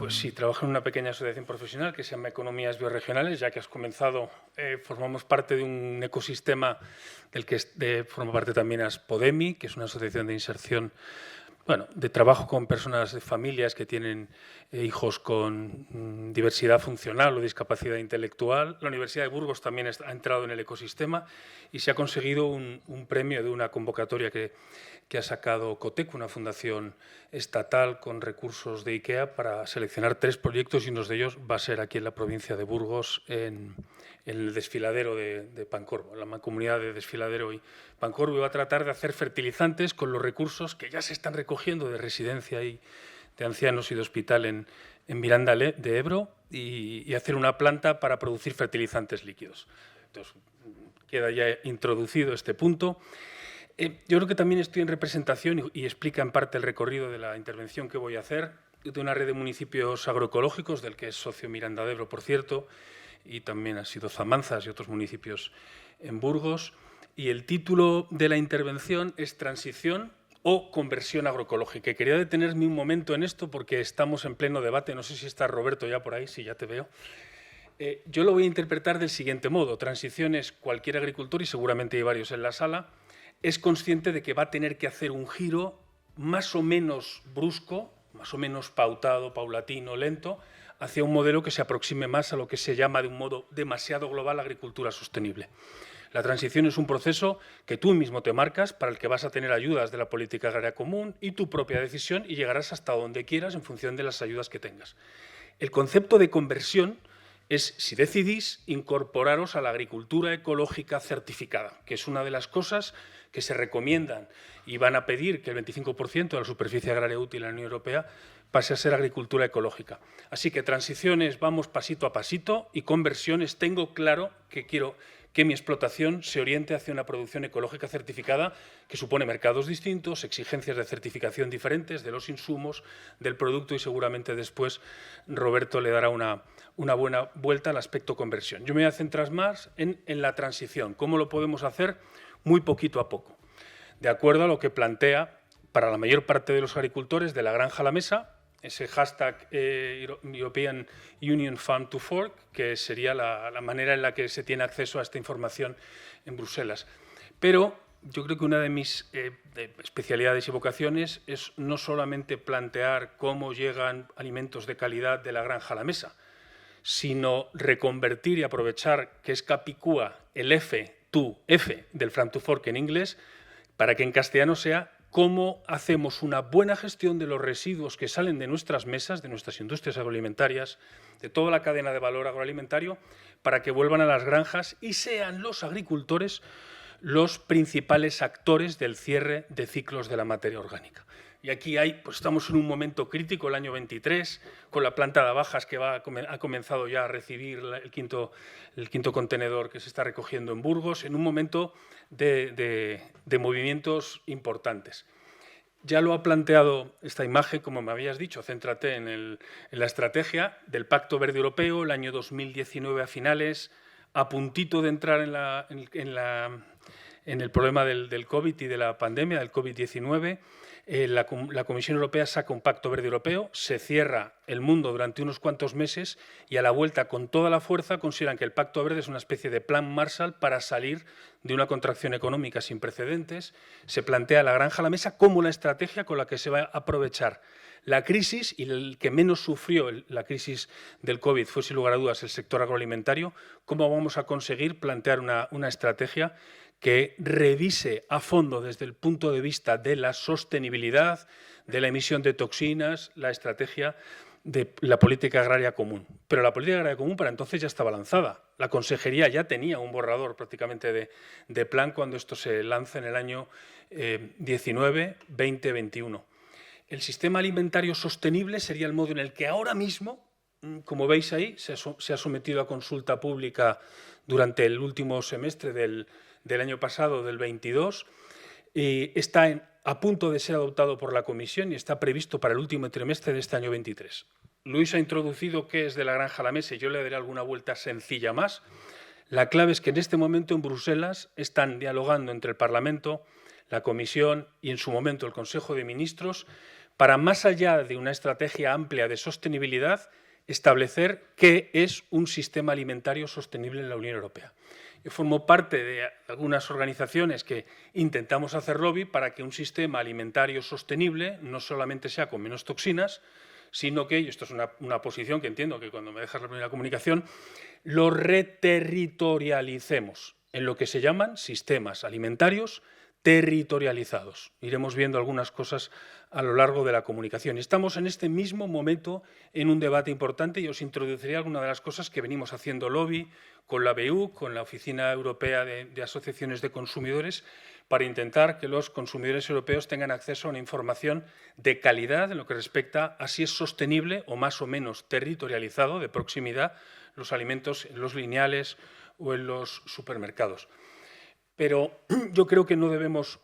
Pues sí, trabajo en una pequeña asociación profesional que se llama Economías Biorregionales. Ya que has comenzado, formamos parte de un ecosistema del que forma parte también Aspodemi, que es una asociación de inserción, de trabajo con personas de familias que tienen hijos con diversidad funcional o discapacidad intelectual. La Universidad de Burgos también ha entrado en el ecosistema y se ha conseguido un premio de una convocatoria que ha sacado COTEC, una fundación estatal con recursos de IKEA, para seleccionar 3 proyectos, y uno de ellos va a ser aquí en la provincia de Burgos, en el desfiladero de Pancorbo, en la mancomunidad de Desfiladero y Pancorbo, y va a tratar de hacer fertilizantes con los recursos que ya se están recogiendo de residencia y de ancianos y de hospital en Miranda de Ebro, y hacer una planta para producir fertilizantes líquidos. Entonces, queda ya introducido este punto. Yo creo que también estoy en representación, y explica en parte el recorrido de la intervención que voy a hacer, de una red de municipios agroecológicos, del que es socio Miranda de Ebro, por cierto, y también ha sido Zamanzas y otros municipios en Burgos. Y el título de la intervención es Transición o Conversión Agroecológica. Y quería detenerme un momento en esto porque estamos en pleno debate. No sé si está Roberto ya por ahí, sí, ya te veo. Yo lo voy a interpretar del siguiente modo. Transición es cualquier agricultor, y seguramente hay varios en la sala, es consciente de que va a tener que hacer un giro más o menos brusco, más o menos pautado, paulatino, lento, hacia un modelo que se aproxime más a lo que se llama, de un modo demasiado global, agricultura sostenible. La transición es un proceso que tú mismo te marcas, para el que vas a tener ayudas de la política agraria común y tu propia decisión, y llegarás hasta donde quieras en función de las ayudas que tengas. El concepto de conversión es si decidís incorporaros a la agricultura ecológica certificada, que es una de las cosas que se recomiendan, y van a pedir que el 25% de la superficie agraria útil en la Unión Europea pase a ser agricultura ecológica. Así que transiciones vamos pasito a pasito, y conversiones tengo claro que quiero que mi explotación se oriente hacia una producción ecológica certificada, que supone mercados distintos, exigencias de certificación diferentes de los insumos, del producto, y seguramente después Roberto le dará una buena vuelta al aspecto conversión. Yo me voy a centrar más en la transición. ¿Cómo lo podemos hacer? Muy poquito a poco, de acuerdo a lo que plantea para la mayor parte de los agricultores, de la granja a la mesa, ese hashtag European Union Farm to Fork, que sería la manera en la que se tiene acceso a esta información en Bruselas. Pero yo creo que una de mis especialidades y vocaciones es no solamente plantear cómo llegan alimentos de calidad de la granja a la mesa, sino reconvertir y aprovechar que es capicúa el F del Farm to Fork en inglés, para que en castellano sea cómo hacemos una buena gestión de los residuos que salen de nuestras mesas, de nuestras industrias agroalimentarias, de toda la cadena de valor agroalimentario, para que vuelvan a las granjas y sean los agricultores los principales actores del cierre de ciclos de la materia orgánica. Y aquí estamos en un momento crítico, el año 23, con la planta de Abajas, que ha comenzado ya a recibir el quinto contenedor que se está recogiendo en Burgos, en un momento de movimientos importantes. Ya lo ha planteado esta imagen, como me habías dicho, céntrate en la estrategia del Pacto Verde Europeo, el año 2019 a finales, a puntito de entrar en el problema del COVID y de la pandemia, del COVID-19. La Comisión Europea saca un Pacto Verde Europeo, se cierra el mundo durante unos cuantos meses, y a la vuelta, con toda la fuerza, consideran que el Pacto Verde es una especie de plan Marshall para salir de una contracción económica sin precedentes. Se plantea la granja a la mesa como la estrategia con la que se va a aprovechar la crisis, y el que menos sufrió la crisis del COVID fue, sin lugar a dudas, el sector agroalimentario. ¿Cómo vamos a conseguir plantear una estrategia que revise a fondo, desde el punto de vista de la sostenibilidad, de la emisión de toxinas, la estrategia de la política agraria común? Pero la política agraria común para entonces ya estaba lanzada. La Consejería ya tenía un borrador prácticamente de plan cuando esto se lanza en el año 19, 20, 21. El sistema alimentario sostenible sería el modo en el que ahora mismo, como veis ahí, se ha sometido a consulta pública durante el último semestre del año pasado, del 22, está a punto de ser adoptado por la Comisión y está previsto para el último trimestre de este año 23. Luis ha introducido qué es de la granja a la mesa, y yo le daré alguna vuelta sencilla más. La clave es que en este momento en Bruselas están dialogando entre el Parlamento, la Comisión y en su momento el Consejo de Ministros para, más allá de una estrategia amplia de sostenibilidad, establecer qué es un sistema alimentario sostenible en la Unión Europea. Yo formo parte de algunas organizaciones que intentamos hacer lobby para que un sistema alimentario sostenible no solamente sea con menos toxinas, sino que, y esto es una posición que entiendo que cuando me dejas la primera comunicación, lo reterritorialicemos en lo que se llaman sistemas alimentarios territorializados. Iremos viendo algunas cosas a lo largo de la comunicación. Estamos en este mismo momento en un debate importante y os introduciré algunas de las cosas que venimos haciendo lobby con la BEUC, con la Oficina Europea de Asociaciones de Consumidores, para intentar que los consumidores europeos tengan acceso a una información de calidad en lo que respecta a si es sostenible o más o menos territorializado, de proximidad, los alimentos en los lineales o en los supermercados. Pero yo creo que no debemos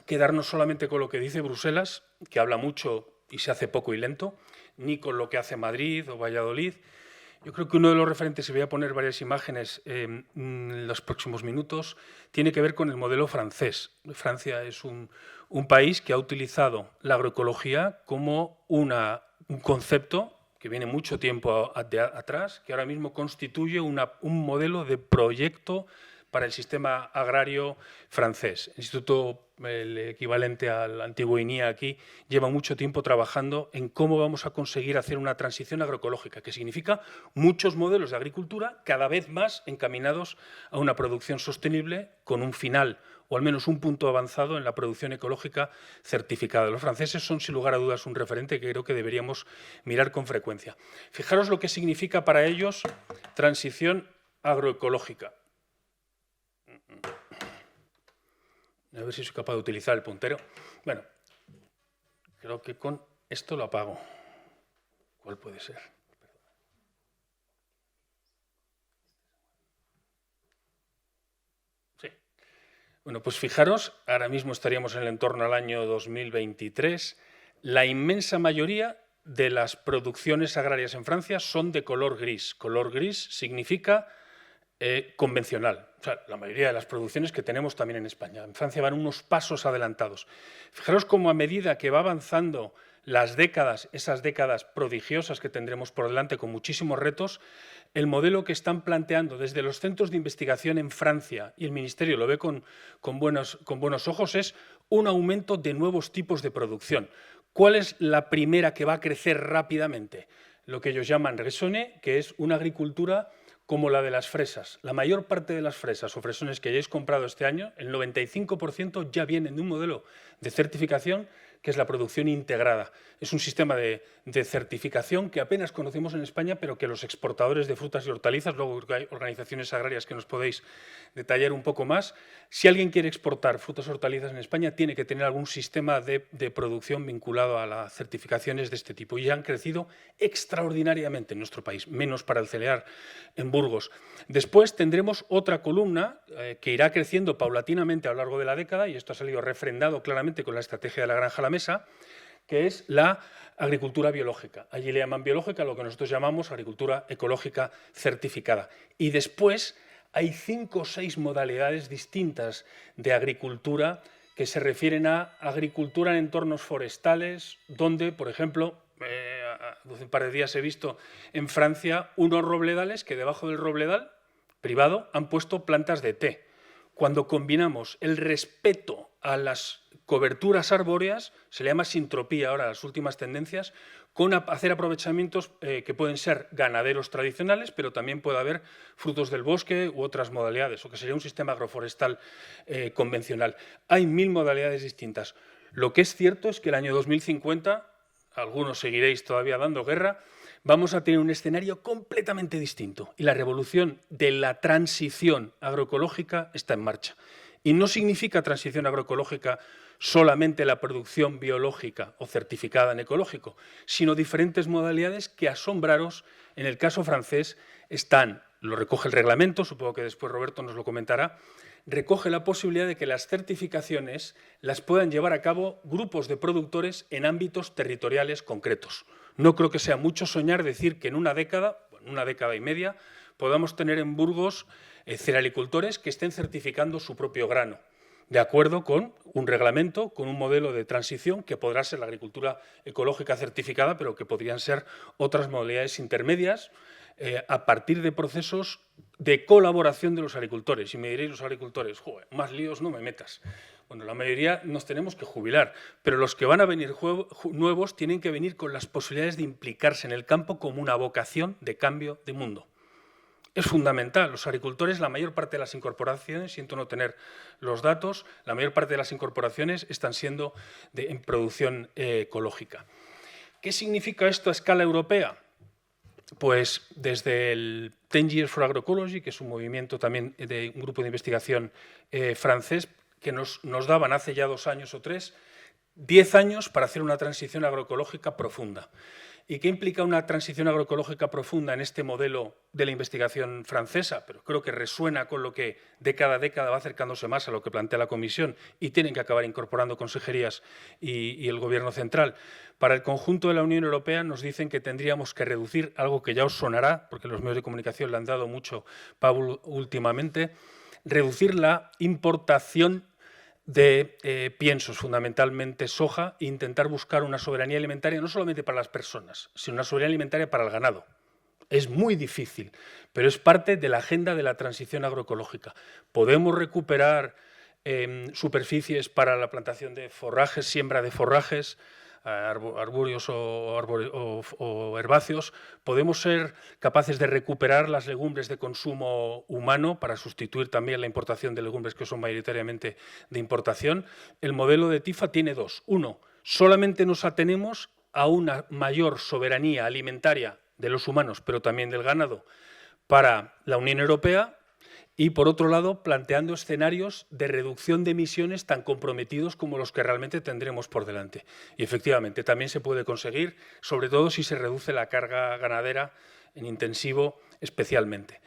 quedarnos solamente con lo que dice Bruselas, que habla mucho y se hace poco y lento, ni con lo que hace Madrid o Valladolid. Yo creo que uno de los referentes, y voy a poner varias imágenes en los próximos minutos, tiene que ver con el modelo francés. Francia es un país que ha utilizado la agroecología como un concepto que viene mucho tiempo atrás, que ahora mismo constituye un modelo de proyecto para el sistema agrario francés. El instituto, el equivalente al antiguo INIA aquí, lleva mucho tiempo trabajando en cómo vamos a conseguir hacer una transición agroecológica, que significa muchos modelos de agricultura cada vez más encaminados a una producción sostenible con un final o al menos un punto avanzado en la producción ecológica certificada. Los franceses son, sin lugar a dudas, un referente que creo que deberíamos mirar con frecuencia. Fijaros lo que significa para ellos transición agroecológica. A ver si soy capaz de utilizar el puntero. Bueno, creo que con esto lo apago. ¿Cuál puede ser? Sí. Bueno, pues fijaros, ahora mismo estaríamos en el entorno al año 2023. La inmensa mayoría de las producciones agrarias en Francia son de color gris. Color gris significa convencional. O sea, la mayoría de las producciones que tenemos también en España. En Francia van unos pasos adelantados. Fijaros cómo a medida que va avanzando las décadas, esas décadas prodigiosas que tendremos por delante con muchísimos retos, el modelo que están planteando desde los centros de investigación en Francia, y el Ministerio lo ve con buenos ojos, es un aumento de nuevos tipos de producción. ¿Cuál es la primera que va a crecer rápidamente? Lo que ellos llaman raisonné, que es una agricultura como la de las fresas. La mayor parte de las fresas o fresones que hayáis comprado este año, el 95% ya vienen de un modelo de certificación que es la producción integrada. Es un sistema de certificación que apenas conocemos en España, pero que los exportadores de frutas y hortalizas, luego hay organizaciones agrarias que nos podéis detallar un poco más. Si alguien quiere exportar frutas y hortalizas en España, tiene que tener algún sistema de producción vinculado a las certificaciones de este tipo. Y ya han crecido extraordinariamente en nuestro país, menos para el cereal en Burgos. Después tendremos otra columna que irá creciendo paulatinamente a lo largo de la década, y esto ha salido refrendado claramente con la estrategia de la granja a la mesa, que es la agricultura biológica. Allí le llaman biológica lo que nosotros llamamos agricultura ecológica certificada. Y después hay 5 o 6 modalidades distintas de agricultura que se refieren a agricultura en entornos forestales, donde, por ejemplo, hace un par de días he visto en Francia unos robledales que debajo del robledal privado han puesto plantas de té. Cuando combinamos el respeto a las coberturas arbóreas, se le llama sintropía ahora, las últimas tendencias, con hacer aprovechamientos que pueden ser ganaderos tradicionales, pero también puede haber frutos del bosque u otras modalidades, o que sería un sistema agroforestal convencional. Hay 1000 modalidades distintas. Lo que es cierto es que el año 2050, algunos seguiréis todavía dando guerra, vamos a tener un escenario completamente distinto y la revolución de la transición agroecológica está en marcha. Y no significa transición agroecológica solamente la producción biológica o certificada en ecológico, sino diferentes modalidades que, asombraros, en el caso francés están, lo recoge el reglamento, supongo que después Roberto nos lo comentará, recoge la posibilidad de que las certificaciones las puedan llevar a cabo grupos de productores en ámbitos territoriales concretos. No creo que sea mucho soñar decir que en una década y media, podamos tener en Burgos cerealicultores que estén certificando su propio grano. de acuerdo con un reglamento, con un modelo de transición que podrá ser la agricultura ecológica certificada, pero que podrían ser otras modalidades intermedias a partir de procesos de colaboración de los agricultores. Y me diréis los agricultores, joder, más líos no me metas. Bueno, la mayoría nos tenemos que jubilar, pero los que van a venir nuevos tienen que venir con las posibilidades de implicarse en el campo como una vocación de cambio de mundo. Es fundamental. Los agricultores, la mayor parte de las incorporaciones, siento no tener los datos, la mayor parte de las incorporaciones están siendo en producción ecológica. ¿Qué significa esto a escala europea? Pues desde el 10 Years for Agroecology, que es un movimiento también de un grupo de investigación francés, que nos daban hace ya 2 años o 3, 10 años para hacer una transición agroecológica profunda. ¿Y qué implica una transición agroecológica profunda en este modelo de la investigación francesa? Pero creo que resuena con lo que década a década va acercándose más a lo que plantea la Comisión y tienen que acabar incorporando consejerías y el Gobierno central. Para el conjunto de la Unión Europea nos dicen que tendríamos que reducir, algo que ya os sonará, porque los medios de comunicación le han dado mucho Pablo últimamente, reducir la importación de piensos, fundamentalmente soja, e intentar buscar una soberanía alimentaria no solamente para las personas, sino una soberanía alimentaria para el ganado. Es muy difícil, pero es parte de la agenda de la transición agroecológica. Podemos recuperar superficies para la plantación de forrajes, siembra de forrajes, arbóreos o herbáceos, podemos ser capaces de recuperar las legumbres de consumo humano para sustituir también la importación de legumbres que son mayoritariamente de importación. El modelo de TIFA tiene dos. Uno, solamente nos atenemos a una mayor soberanía alimentaria de los humanos, pero también del ganado, para la Unión Europea. Y, por otro lado, planteando escenarios de reducción de emisiones tan comprometidos como los que realmente tendremos por delante. Y, efectivamente, también se puede conseguir, sobre todo si se reduce la carga ganadera en intensivo especialmente.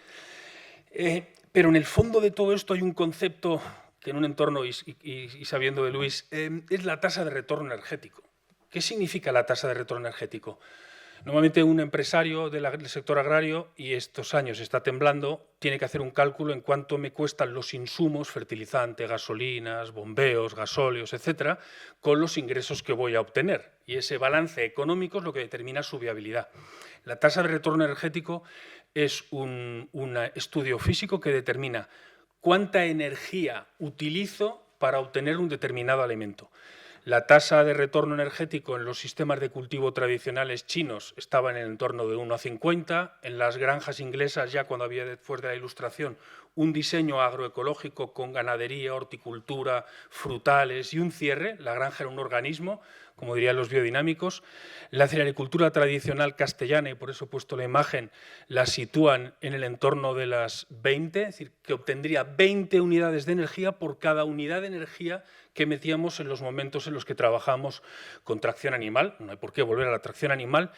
Pero en el fondo de todo esto hay un concepto que en un entorno, y sabiendo de Luis, es la tasa de retorno energético. ¿Qué significa la tasa de retorno energético? Normalmente un empresario del sector agrario, y estos años está temblando, tiene que hacer un cálculo en cuánto me cuestan los insumos, fertilizantes, gasolinas, bombeos, gasóleos, etcétera, con los ingresos que voy a obtener. Y ese balance económico es lo que determina su viabilidad. La tasa de retorno energético es un estudio físico que determina cuánta energía utilizo para obtener un determinado alimento. La tasa de retorno energético en los sistemas de cultivo tradicionales chinos estaba en el entorno de 1 a 50. En las granjas inglesas, ya cuando había después de la Ilustración un diseño agroecológico con ganadería, horticultura, frutales y un cierre, la granja era un organismo, como dirían los biodinámicos. La cerealicultura tradicional castellana, y por eso he puesto la imagen, la sitúan en el entorno de las 20, es decir, que obtendría 20 unidades de energía por cada unidad de energía que metíamos en los momentos en los que trabajamos con tracción animal. No hay por qué volver a la tracción animal.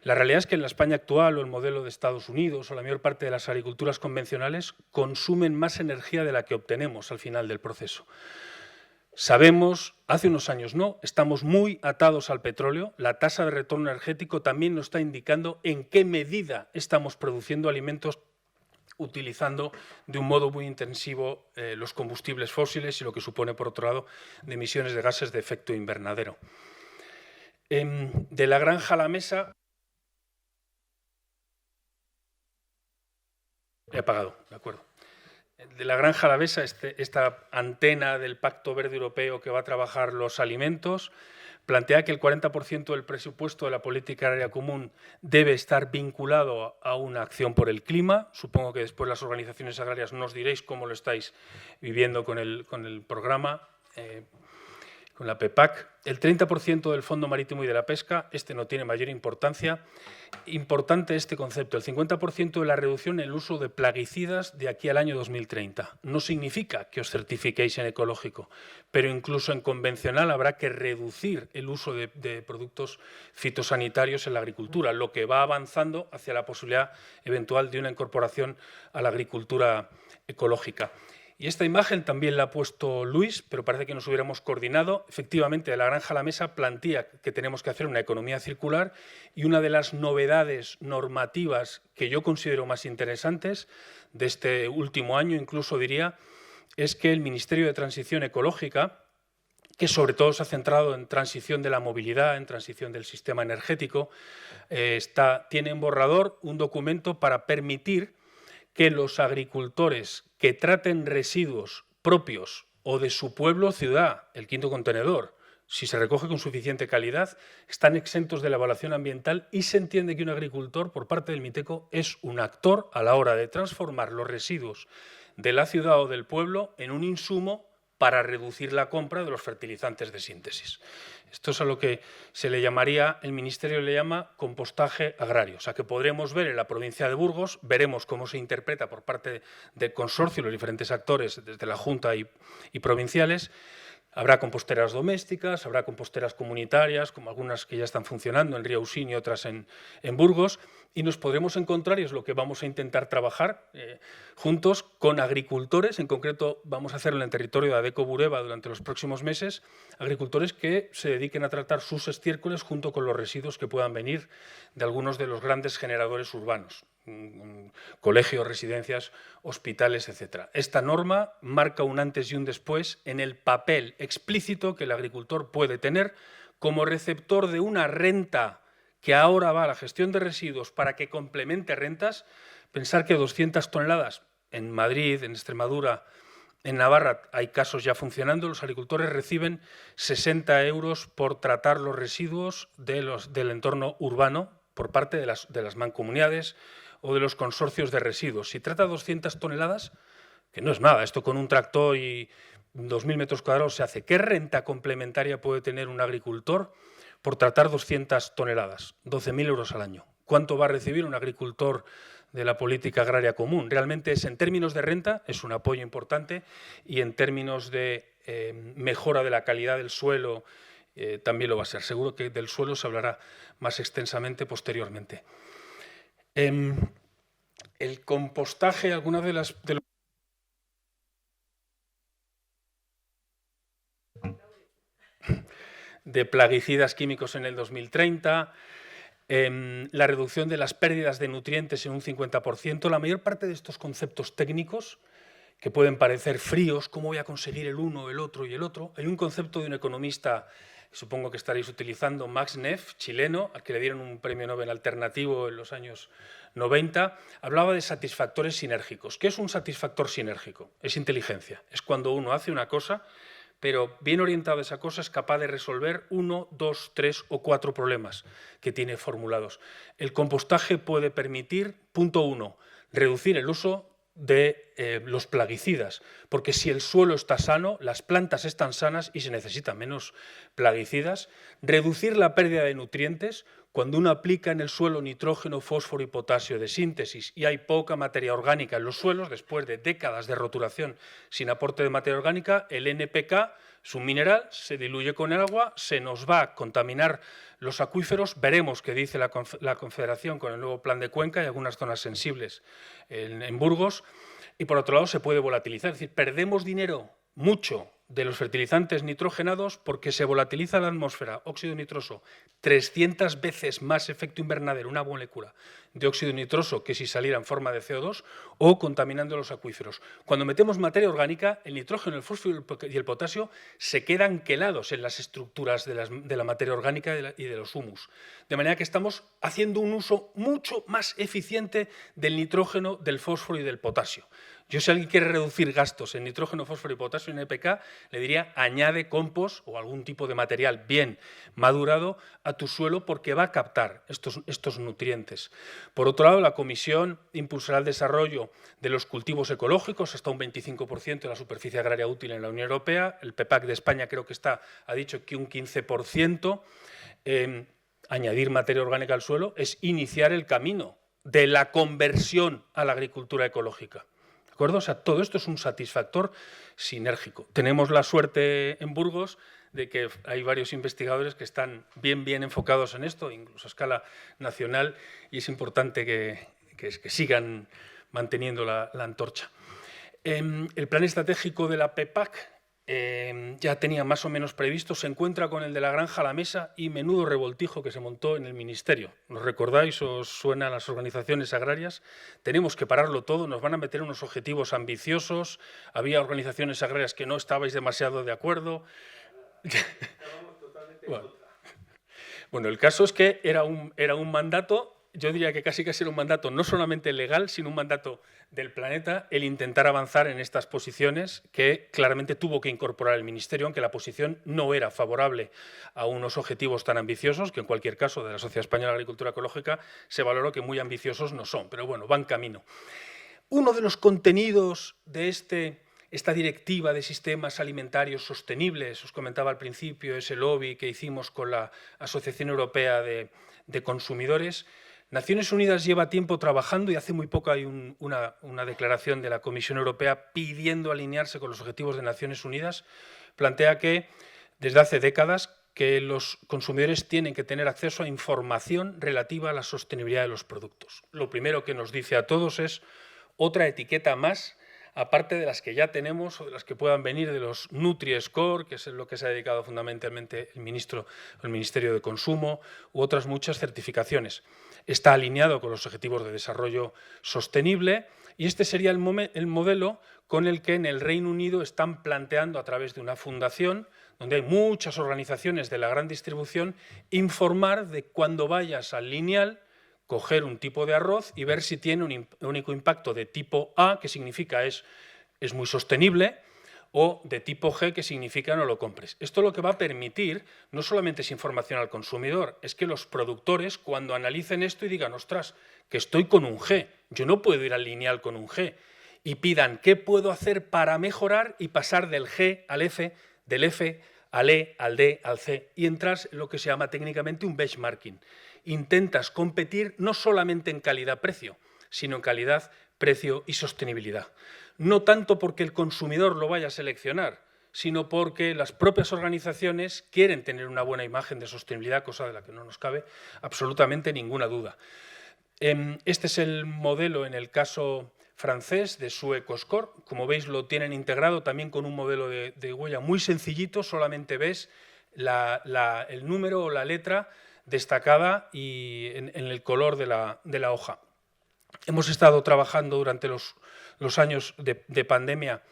La realidad es que en la España actual o el modelo de Estados Unidos o la mayor parte de las agriculturas convencionales consumen más energía de la que obtenemos al final del proceso. Sabemos, hace unos años no, estamos muy atados al petróleo. La tasa de retorno energético también nos está indicando en qué medida estamos produciendo alimentos utilizando de un modo muy intensivo los combustibles fósiles y lo que supone, por otro lado, de emisiones de gases de efecto invernadero. De la granja a la mesa... He apagado, de acuerdo. De la granja a la mesa, esta antena del Pacto Verde Europeo que va a trabajar los alimentos, plantea que el 40% del presupuesto de la política agraria común debe estar vinculado a una acción por el clima. Supongo que después las organizaciones agrarias nos diréis cómo lo estáis viviendo con el programa, con la PEPAC. El 30% del Fondo Marítimo y de la Pesca, no tiene mayor importancia. Importante este concepto, el 50% de la reducción en el uso de plaguicidas de aquí al año 2030. No significa que os certifiquéis en ecológico, pero incluso en convencional habrá que reducir el uso de productos fitosanitarios en la agricultura, lo que va avanzando hacia la posibilidad eventual de una incorporación a la agricultura ecológica. Y esta imagen también la ha puesto Luis, pero parece que nos hubiéramos coordinado. Efectivamente, de la granja a la mesa plantea que tenemos que hacer una economía circular y una de las novedades normativas que yo considero más interesantes de este último año, incluso diría, es que el Ministerio de Transición Ecológica, que sobre todo se ha centrado en transición de la movilidad, en transición del sistema energético, tiene en borrador un documento para permitir que los agricultores que traten residuos propios o de su pueblo o ciudad, el quinto contenedor, si se recoge con suficiente calidad, están exentos de la evaluación ambiental y se entiende que un agricultor, por parte del MITECO, es un actor a la hora de transformar los residuos de la ciudad o del pueblo en un insumo para reducir la compra de los fertilizantes de síntesis. Esto es a lo que se le llamaría, el Ministerio le llama compostaje agrario. O sea, que podremos ver en la provincia de Burgos, veremos cómo se interpreta por parte del consorcio y los diferentes actores, desde la Junta y provinciales. Habrá composteras domésticas, habrá composteras comunitarias, como algunas que ya están funcionando en Riaurín y otras en Burgos, y nos podremos encontrar, y es lo que vamos a intentar trabajar juntos, con agricultores, en concreto vamos a hacerlo en el territorio de Adeco Bureba durante los próximos meses, agricultores que se dediquen a tratar sus estiércoles junto con los residuos que puedan venir de algunos de los grandes generadores urbanos, colegios, residencias, hospitales, etc. Esta norma marca un antes y un después en el papel explícito que el agricultor puede tener como receptor de una renta que ahora va a la gestión de residuos para que complemente rentas. Pensar que 200 toneladas en Madrid, en Extremadura, en Navarra hay casos ya funcionando, los agricultores reciben 60 euros por tratar los residuos del entorno urbano por parte de las mancomunidades o de los consorcios de residuos. Si trata 200 toneladas, que no es nada, esto con un tractor y 2.000 metros cuadrados se hace. ¿Qué renta complementaria puede tener un agricultor por tratar 200 toneladas? 12.000 euros al año. ¿Cuánto va a recibir un agricultor de la política agraria común? Realmente en términos de renta es un apoyo importante y en términos de mejora de la calidad del suelo también lo va a ser. Seguro que del suelo se hablará más extensamente posteriormente. El compostaje, algunas de las... de plaguicidas químicos en el 2030, la reducción de las pérdidas de nutrientes en un 50%. La mayor parte de estos conceptos técnicos, que pueden parecer fríos, ¿cómo voy a conseguir el uno, el otro y el otro? Hay un concepto de un economista, supongo que estaréis utilizando, Max Neff, chileno, al que le dieron un premio Nobel alternativo en los años 90, hablaba de satisfactores sinérgicos. ¿Qué es un satisfactor sinérgico? Es inteligencia. Es cuando uno hace una cosa, pero bien orientado a esa cosa es capaz de resolver 1, 2, 3 o 4 problemas que tiene formulados. El compostaje puede permitir, punto 1, reducir el uso de los plaguicidas, porque si el suelo está sano, las plantas están sanas y se necesitan menos plaguicidas. Reducir la pérdida de nutrientes. Cuando uno aplica en el suelo nitrógeno, fósforo y potasio de síntesis y hay poca materia orgánica en los suelos, después de décadas de roturación sin aporte de materia orgánica, el NPK es un mineral, se diluye con el agua, se nos va a contaminar los acuíferos. Veremos qué dice la Confederación con el nuevo plan de Cuenca y algunas zonas sensibles en Burgos. Y por otro lado se puede volatilizar, es decir, perdemos dinero, mucho, de los fertilizantes nitrogenados porque se volatiliza la atmósfera, óxido nitroso, 300 veces más efecto invernadero, una molécula de óxido nitroso que si saliera en forma de CO2 o contaminando los acuíferos. Cuando metemos materia orgánica, el nitrógeno, el fósforo y el potasio se quedan quelados en las estructuras de la materia orgánica y de los humus. De manera que estamos haciendo un uso mucho más eficiente del nitrógeno, del fósforo y del potasio. Yo, si alguien quiere reducir gastos en nitrógeno, fósforo y potasio en NPK, le diría añade compost o algún tipo de material bien madurado a tu suelo porque va a captar estos nutrientes. Por otro lado, la Comisión impulsará el desarrollo de los cultivos ecológicos hasta un 25% de la superficie agraria útil en la Unión Europea. El PEPAC de España creo que ha dicho que un 15%. Añadir materia orgánica al suelo es iniciar el camino de la conversión a la agricultura ecológica. ¿De acuerdo? O sea, todo esto es un satisfactor sinérgico. Tenemos la suerte en Burgos de que hay varios investigadores que están bien enfocados en esto, incluso a escala nacional, y es importante que sigan manteniendo la antorcha. El plan estratégico de la PEPAC ya tenía más o menos previsto, se encuentra con el de la granja a la mesa y menudo revoltijo que se montó en el ministerio. ¿Os recordáis? ¿Os suenan las organizaciones agrarias? Tenemos que pararlo todo, nos van a meter unos objetivos ambiciosos, había organizaciones agrarias que no estabais demasiado de acuerdo. Bueno, el caso es que era un mandato, yo diría que casi era un mandato no solamente legal, sino un mandato del planeta, el intentar avanzar en estas posiciones que claramente tuvo que incorporar el Ministerio, aunque la posición no era favorable a unos objetivos tan ambiciosos, que en cualquier caso de la Sociedad Española de Agricultura Ecológica se valoró que muy ambiciosos no son, pero bueno, van camino. Uno de los contenidos de esta directiva de sistemas alimentarios sostenibles, os comentaba al principio, ese lobby que hicimos con la Asociación Europea de Consumidores. Naciones Unidas lleva tiempo trabajando y hace muy poco hay una declaración de la Comisión Europea pidiendo alinearse con los objetivos de Naciones Unidas. Plantea que desde hace décadas que los consumidores tienen que tener acceso a información relativa a la sostenibilidad de los productos. Lo primero que nos dice a todos es otra etiqueta más, aparte de las que ya tenemos o de las que puedan venir de los Nutri-Score, que es lo que se ha dedicado fundamentalmente el Ministerio de Consumo, u otras muchas certificaciones. Está alineado con los Objetivos de Desarrollo Sostenible y este sería el modelo con el que en el Reino Unido están planteando a través de una fundación, donde hay muchas organizaciones de la gran distribución, informar de cuando vayas al lineal, coger un tipo de arroz y ver si tiene un único impacto de tipo A, que significa es muy sostenible, o de tipo G, que significa no lo compres. Esto lo que va a permitir no solamente es información al consumidor, es que los productores cuando analicen esto y digan, ostras, que estoy con un G, yo no puedo ir al lineal con un G, y pidan qué puedo hacer para mejorar y pasar del G al F, del F al E, al D, al C, y entras en lo que se llama técnicamente un benchmarking. Intentas competir no solamente en calidad-precio, sino en calidad, precio y sostenibilidad. No tanto porque el consumidor lo vaya a seleccionar, sino porque las propias organizaciones quieren tener una buena imagen de sostenibilidad, cosa de la que no nos cabe absolutamente ninguna duda. Este es el modelo en el caso francés de su EcoScore. Como veis, lo tienen integrado también con un modelo de huella muy sencillito, solamente ves el número o la letra destacada y en el color de la hoja. Hemos estado trabajando durante los años de pandemia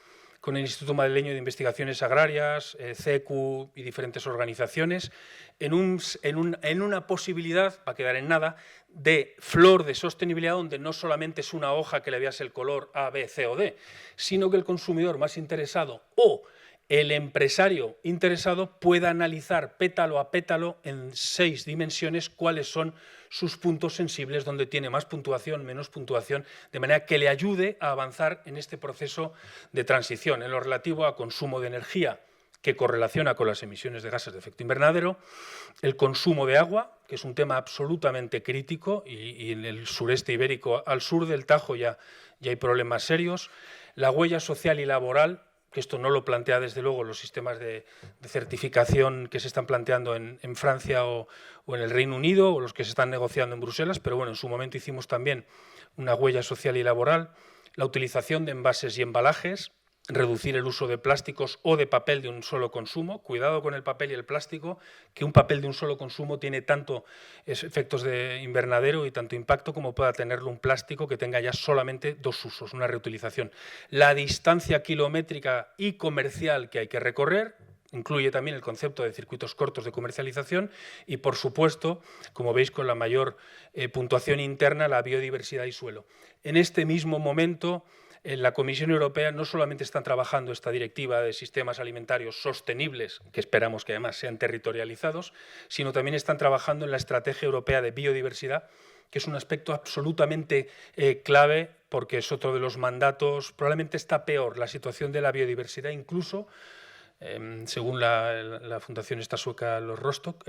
con el Instituto Madrileño de Investigaciones Agrarias, CECU y diferentes organizaciones, en una posibilidad, va a quedar en nada, de flor de sostenibilidad, donde no solamente es una hoja que le veas el color A, B, C o D, sino que el consumidor más interesado o el empresario interesado pueda analizar pétalo a pétalo en 6 dimensiones cuáles son sus puntos sensibles, donde tiene más puntuación, menos puntuación, de manera que le ayude a avanzar en este proceso de transición. En lo relativo a consumo de energía, que correlaciona con las emisiones de gases de efecto invernadero, el consumo de agua, que es un tema absolutamente crítico, y en el sureste ibérico, al sur del Tajo ya hay problemas serios, la huella social y laboral, que esto no lo plantea desde luego los sistemas de certificación que se están planteando en Francia o en el Reino Unido o los que se están negociando en Bruselas, pero bueno, en su momento hicimos también una huella social y laboral, la utilización de envases y embalajes, reducir el uso de plásticos o de papel de un solo consumo. Cuidado con el papel y el plástico, que un papel de un solo consumo tiene tanto efectos de invernadero y tanto impacto como pueda tenerlo un plástico que tenga ya solamente 2 usos, una reutilización. La distancia kilométrica y comercial que hay que recorrer incluye también el concepto de circuitos cortos de comercialización y, por supuesto, como veis, con la mayor puntuación interna, la biodiversidad y suelo. En este mismo momento, en la Comisión Europea no solamente están trabajando esta directiva de sistemas alimentarios sostenibles, que esperamos que además sean territorializados, sino también están trabajando en la Estrategia Europea de Biodiversidad, que es un aspecto absolutamente clave porque es otro de los mandatos. Probablemente está peor la situación de la biodiversidad, incluso, según la fundación esta sueca, los Rostock,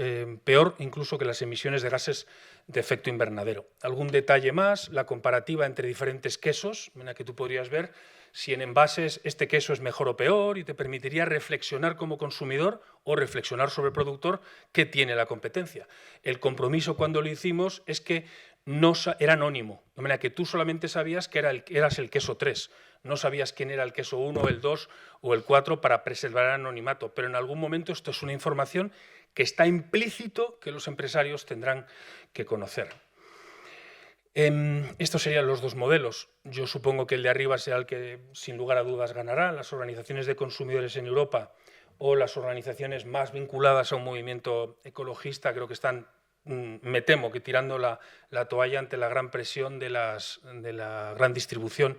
peor incluso que las emisiones de gases de efecto invernadero. Algún detalle más, la comparativa entre diferentes quesos, en la que tú podrías ver si en envases este queso es mejor o peor y te permitiría reflexionar como consumidor o reflexionar sobre el productor qué tiene la competencia. El compromiso cuando lo hicimos es que no era anónimo, de manera que tú solamente sabías que eras el queso 3. no sabías quién era el queso 1, el 2 o el 4 para preservar el anonimato, pero en algún momento esto es una información que está implícito que los empresarios tendrán que conocer. Estos serían los dos modelos. Yo supongo que el de arriba será el que sin lugar a dudas ganará. Las organizaciones de consumidores en Europa o las organizaciones más vinculadas a un movimiento ecologista creo que están, me temo, que tirando la toalla ante la gran presión de la gran distribución,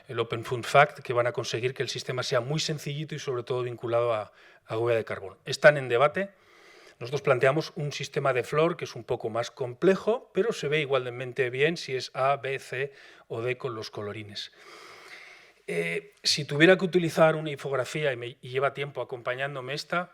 el Open Food Fact, que van a conseguir que el sistema sea muy sencillito y sobre todo vinculado a huella de carbono. Están en debate. Nosotros planteamos un sistema de floor que es un poco más complejo, pero se ve igualmente bien si es A, B, C o D con los colorines. Si tuviera que utilizar una infografía, y lleva tiempo acompañándome esta,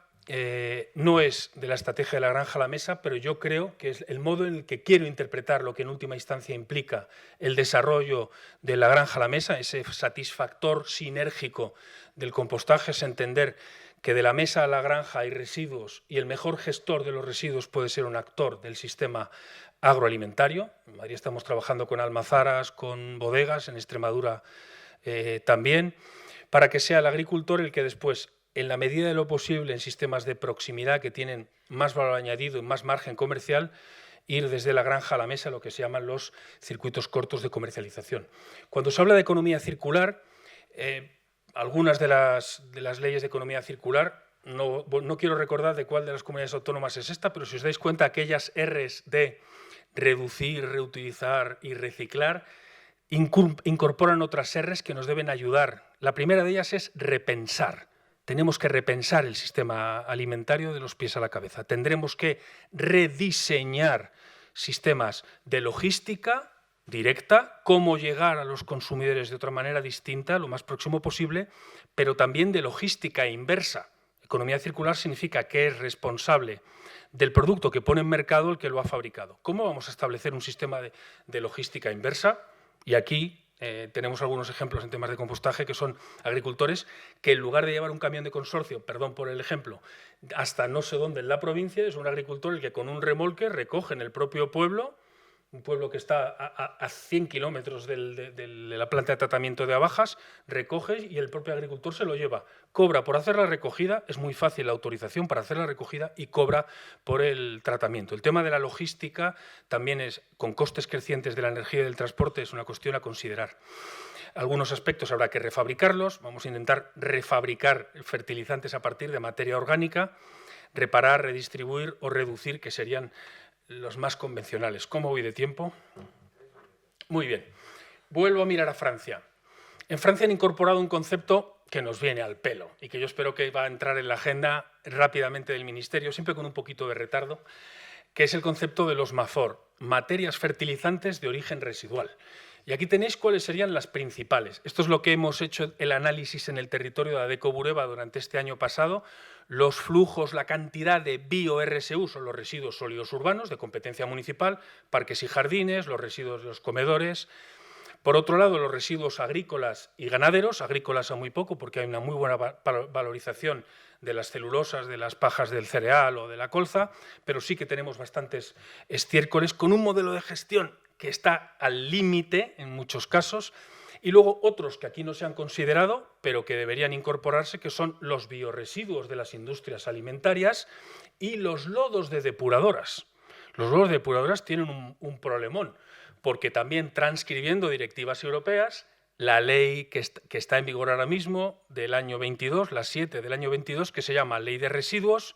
no es de la estrategia de la granja a la mesa, pero yo creo que es el modo en el que quiero interpretar lo que en última instancia implica el desarrollo de la granja a la mesa, ese satisfactor sinérgico del compostaje, es entender que de la mesa a la granja hay residuos y el mejor gestor de los residuos puede ser un actor del sistema agroalimentario. En Madrid estamos trabajando con almazaras, con bodegas, en Extremadura también, para que sea el agricultor el que después, en la medida de lo posible, en sistemas de proximidad que tienen más valor añadido y más margen comercial, ir desde la granja a la mesa, lo que se llaman los circuitos cortos de comercialización. Cuando se habla de economía circular, algunas de las leyes de economía circular, no quiero recordar de cuál de las comunidades autónomas es esta, pero si os dais cuenta, aquellas Rs de reducir, reutilizar y reciclar, incorporan otras Rs que nos deben ayudar. La primera de ellas es repensar. Tenemos que repensar el sistema alimentario de los pies a la cabeza. Tendremos que rediseñar sistemas de logística directa, cómo llegar a los consumidores de otra manera distinta, lo más próximo posible, pero también de logística inversa. Economía circular significa que es responsable del producto que pone en mercado el que lo ha fabricado. ¿Cómo vamos a establecer un sistema de logística inversa? Y aquí tenemos algunos ejemplos en temas de compostaje que son agricultores que en lugar de llevar un camión de consorcio, perdón por el ejemplo, hasta no sé dónde en la provincia, es un agricultor el que con un remolque recoge en el propio pueblo, un pueblo que está a 100 kilómetros de la planta de tratamiento de Abajas, recoge y el propio agricultor se lo lleva. Cobra por hacer la recogida, es muy fácil la autorización para hacer la recogida y cobra por el tratamiento. El tema de la logística también es, con costes crecientes de la energía y del transporte, es una cuestión a considerar. Algunos aspectos habrá que refabricarlos, vamos a intentar refabricar fertilizantes a partir de materia orgánica, reparar, redistribuir o reducir, que serían los más convencionales. ¿Cómo voy de tiempo? Muy bien. Vuelvo a mirar a Francia. En Francia han incorporado un concepto que nos viene al pelo y que yo espero que va a entrar en la agenda rápidamente del Ministerio, siempre con un poquito de retardo, que es el concepto de los MAFOR, materias fertilizantes de origen residual. Y aquí tenéis cuáles serían las principales. Esto es lo que hemos hecho el análisis en el territorio de Adecco Bureba durante este año pasado. Los flujos, la cantidad de bio-RSU son los residuos sólidos urbanos de competencia municipal, parques y jardines, los residuos de los comedores. Por otro lado, los residuos agrícolas y ganaderos, agrícolas a muy poco porque hay una muy buena valorización de las celulosas, de las pajas del cereal o de la colza, pero sí que tenemos bastantes estiércoles con un modelo de gestión que está al límite en muchos casos, y luego otros que aquí no se han considerado, pero que deberían incorporarse, que son los biorresiduos de las industrias alimentarias y los lodos de depuradoras. Los lodos de depuradoras tienen un problemón, porque también transcribiendo directivas europeas, la ley que está en vigor ahora mismo del año 22, la 7 del año 22, que se llama Ley de Residuos,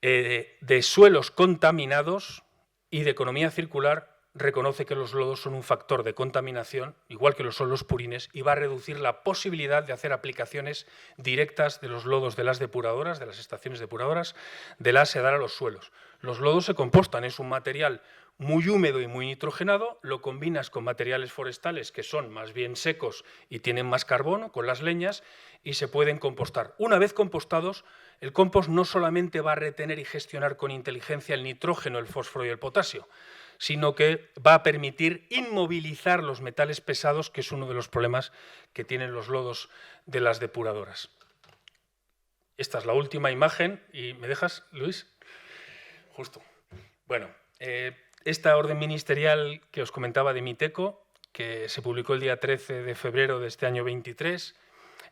de suelos contaminados y de economía circular, reconoce que los lodos son un factor de contaminación, igual que lo son los purines, y va a reducir la posibilidad de hacer aplicaciones directas de los lodos de las depuradoras, de las estaciones depuradoras, de la ASEDAR a los suelos. Los lodos se compostan, es un material muy húmedo y muy nitrogenado, lo combinas con materiales forestales que son más bien secos y tienen más carbono, con las leñas, y se pueden compostar. Una vez compostados, el compost no solamente va a retener y gestionar con inteligencia el nitrógeno, el fósforo y el potasio, sino que va a permitir inmovilizar los metales pesados, que es uno de los problemas que tienen los lodos de las depuradoras. Esta es la última imagen, y ¿me dejas, Luis? Justo. Bueno, esta orden ministerial que os comentaba de Miteco que se publicó el día 13 de febrero de este año 23,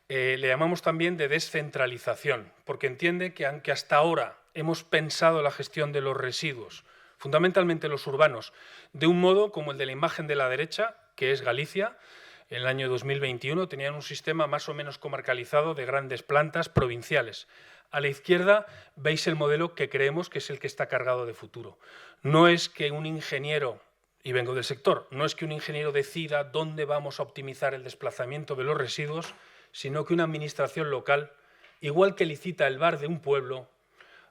le llamamos también de descentralización, porque entiende que aunque hasta ahora hemos pensado la gestión de los residuos, fundamentalmente los urbanos, de un modo como el de la imagen de la derecha, que es Galicia, en el año 2021 tenían un sistema más o menos comarcalizado de grandes plantas provinciales. A la izquierda veis el modelo que creemos que es el que está cargado de futuro. No es que un ingeniero, y vengo del sector, no es que un ingeniero decida dónde vamos a optimizar el desplazamiento de los residuos, sino que una administración local, igual que licita el bar de un pueblo,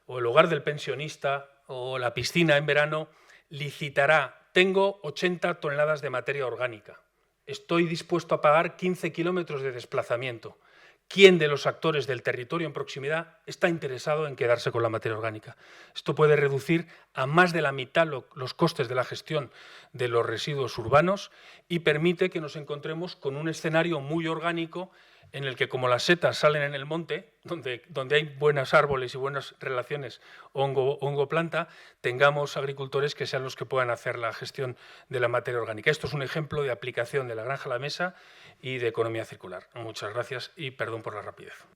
o el hogar del pensionista, o la piscina en verano, licitará, tengo 80 toneladas de materia orgánica, estoy dispuesto a pagar 15 kilómetros de desplazamiento. ¿Quién de los actores del territorio en proximidad está interesado en quedarse con la materia orgánica? Esto puede reducir a más de la mitad los costes de la gestión de los residuos urbanos y permite que nos encontremos con un escenario muy orgánico en el que, como las setas salen en el monte, donde hay buenos árboles y buenas relaciones hongo-planta, tengamos agricultores que sean los que puedan hacer la gestión de la materia orgánica. Esto es un ejemplo de aplicación de la granja a la mesa y de economía circular. Muchas gracias y perdón por la rapidez.